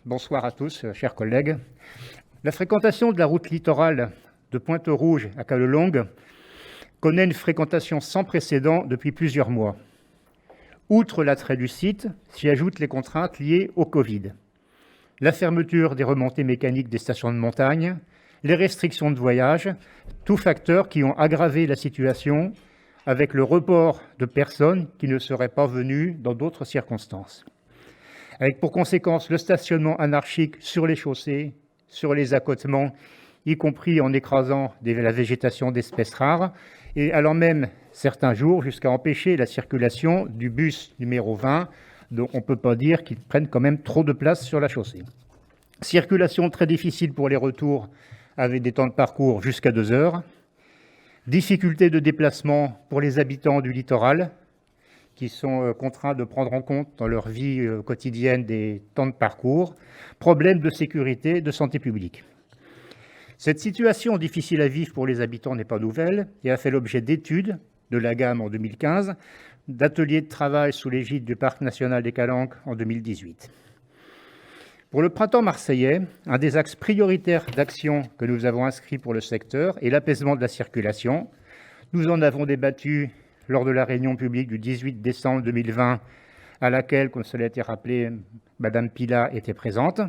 Bonsoir à tous, chers collègues. La fréquentation de la route littorale de Pointe-Rouge à Callelongue connaît une fréquentation sans précédent depuis plusieurs mois. Outre l'attrait du site, s'y ajoutent les contraintes liées au Covid. La fermeture des remontées mécaniques des stations de montagne, les restrictions de voyage, tous facteurs qui ont aggravé la situation avec le report de personnes qui ne seraient pas venues dans d'autres circonstances. Avec pour conséquence le stationnement anarchique sur les chaussées, sur les accotements, y compris en écrasant la végétation d'espèces rares, et allant même certains jours jusqu'à empêcher la circulation du bus numéro 20, dont on ne peut pas dire qu'il prenne quand même trop de place sur la chaussée. Circulation très difficile pour les retours, avec des temps de parcours jusqu'à 2 heures. Difficulté de déplacement pour les habitants du littoral, qui sont contraints de prendre en compte dans leur vie quotidienne des temps de parcours, problèmes de sécurité, de santé publique. Cette situation difficile à vivre pour les habitants n'est pas nouvelle et a fait l'objet d'études de la gamme en 2015, d'ateliers de travail sous l'égide du Parc national des Calanques en 2018. Pour le printemps marseillais, un des axes prioritaires d'action que nous avons inscrit pour le secteur est l'apaisement de la circulation. Nous en avons débattu lors de la réunion publique du 18 décembre 2020, à laquelle, comme cela a été rappelé, Madame Pila était présente.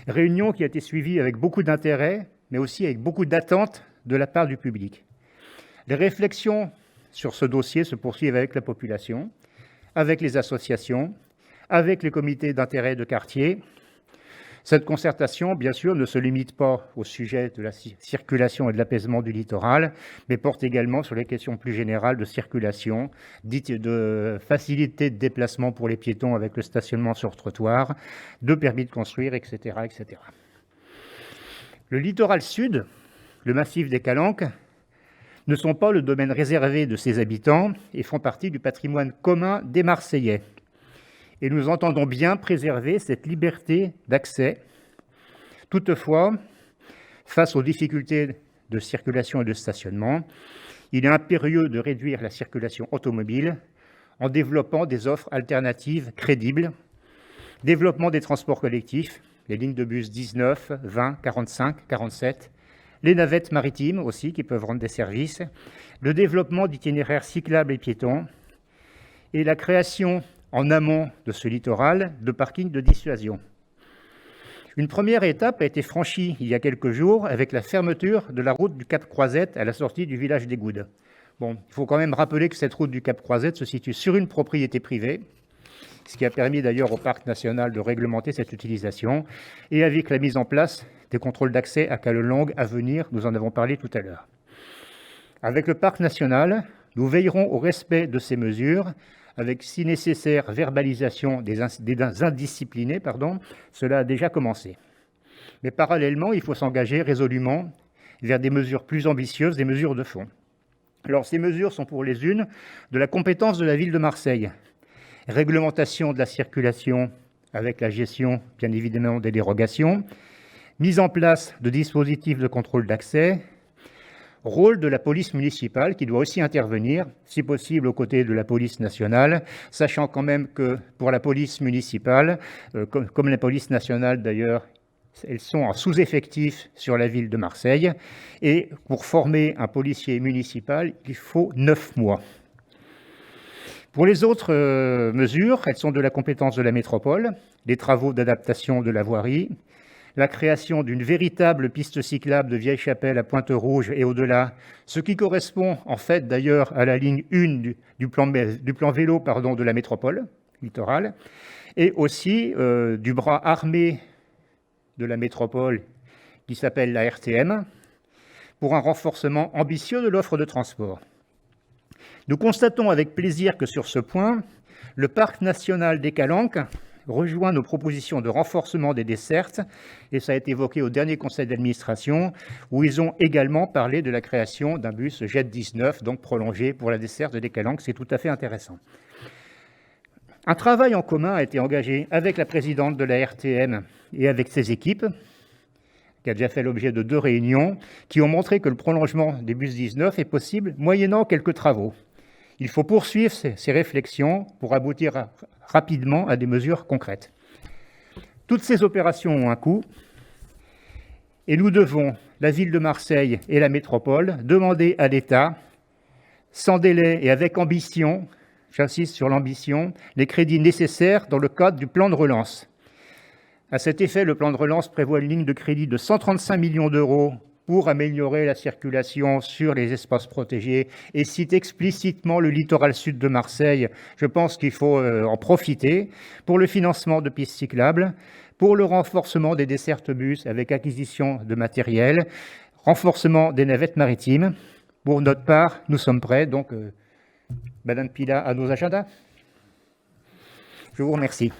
Réunion qui a été suivie avec beaucoup d'intérêt, mais aussi avec beaucoup d'attentes de la part du public. Les réflexions sur ce dossier se poursuivent avec la population, avec les associations, avec les comités d'intérêt de quartier. Cette concertation, bien sûr, ne se limite pas au sujet de la circulation et de l'apaisement du littoral, mais porte également sur les questions plus générales de circulation, dites de facilité de déplacement pour les piétons avec le stationnement sur trottoir, de permis de construire, etc., etc. Le littoral sud, le massif des Calanques, ne sont pas le domaine réservé de ses habitants et font partie du patrimoine commun des Marseillais. Et nous entendons bien préserver cette liberté d'accès. Toutefois, face aux difficultés de circulation et de stationnement, il est impérieux de réduire la circulation automobile en développant des offres alternatives crédibles, développement des transports collectifs, les lignes de bus 19, 20, 45, 47, les navettes maritimes aussi qui peuvent rendre des services, le développement d'itinéraires cyclables et piétons et la création en amont de ce littoral, de parkings de dissuasion. Une première étape a été franchie il y a quelques jours avec la fermeture de la route du Cap Croisette à la sortie du village des Goudes. Bon, il faut quand même rappeler que cette route du Cap Croisette se situe sur une propriété privée, ce qui a permis d'ailleurs au Parc national de réglementer cette utilisation, et avec la mise en place des contrôles d'accès à Callelongue à venir, nous en avons parlé tout à l'heure. Avec le Parc national, nous veillerons au respect de ces mesures, avec, si nécessaire, verbalisation des indisciplinés, cela a déjà commencé. Mais parallèlement, il faut s'engager résolument vers des mesures plus ambitieuses, des mesures de fond. Alors, ces mesures sont pour les unes de la compétence de la ville de Marseille. Réglementation de la circulation avec la gestion, bien évidemment, des dérogations, mise en place de dispositifs de contrôle d'accès, rôle de la police municipale qui doit aussi intervenir, si possible aux côtés de la police nationale, sachant quand même que pour la police municipale, comme la police nationale d'ailleurs, elles sont en sous-effectif sur la ville de Marseille, et pour former un policier municipal, il faut 9 mois. Pour les autres mesures, elles sont de la compétence de la métropole, les travaux d'adaptation de la voirie, la création d'une véritable piste cyclable de Vieille-Chapelle à Pointe-Rouge et au-delà, ce qui correspond en fait d'ailleurs à la ligne 1 du plan vélo de la métropole littorale, et aussi du bras armé de la métropole qui s'appelle la RTM, pour un renforcement ambitieux de l'offre de transport. Nous constatons avec plaisir que sur ce point, le Parc national des Calanques rejoint nos propositions de renforcement des dessertes, et ça a été évoqué au dernier conseil d'administration, où ils ont également parlé de la création d'un bus Jet 19, donc prolongé pour la desserte des Calanques. C'est tout à fait intéressant. Un travail en commun a été engagé avec la présidente de la RTM et avec ses équipes, qui a déjà fait l'objet de 2 réunions, qui ont montré que le prolongement des bus 19 est possible moyennant quelques travaux. Il faut poursuivre ces réflexions pour aboutir rapidement à des mesures concrètes. Toutes ces opérations ont un coût et nous devons, la ville de Marseille et la métropole, demander à l'État, sans délai et avec ambition, j'insiste sur l'ambition, les crédits nécessaires dans le cadre du plan de relance. À cet effet, le plan de relance prévoit une ligne de crédit de 135 millions d'euros pour améliorer la circulation sur les espaces protégés et cite explicitement le littoral sud de Marseille. Je pense qu'il faut en profiter pour le financement de pistes cyclables, pour le renforcement des dessertes bus avec acquisition de matériel, renforcement des navettes maritimes. Pour notre part, nous sommes prêts. Donc, Madame Pila, à nos agendas. Je vous remercie.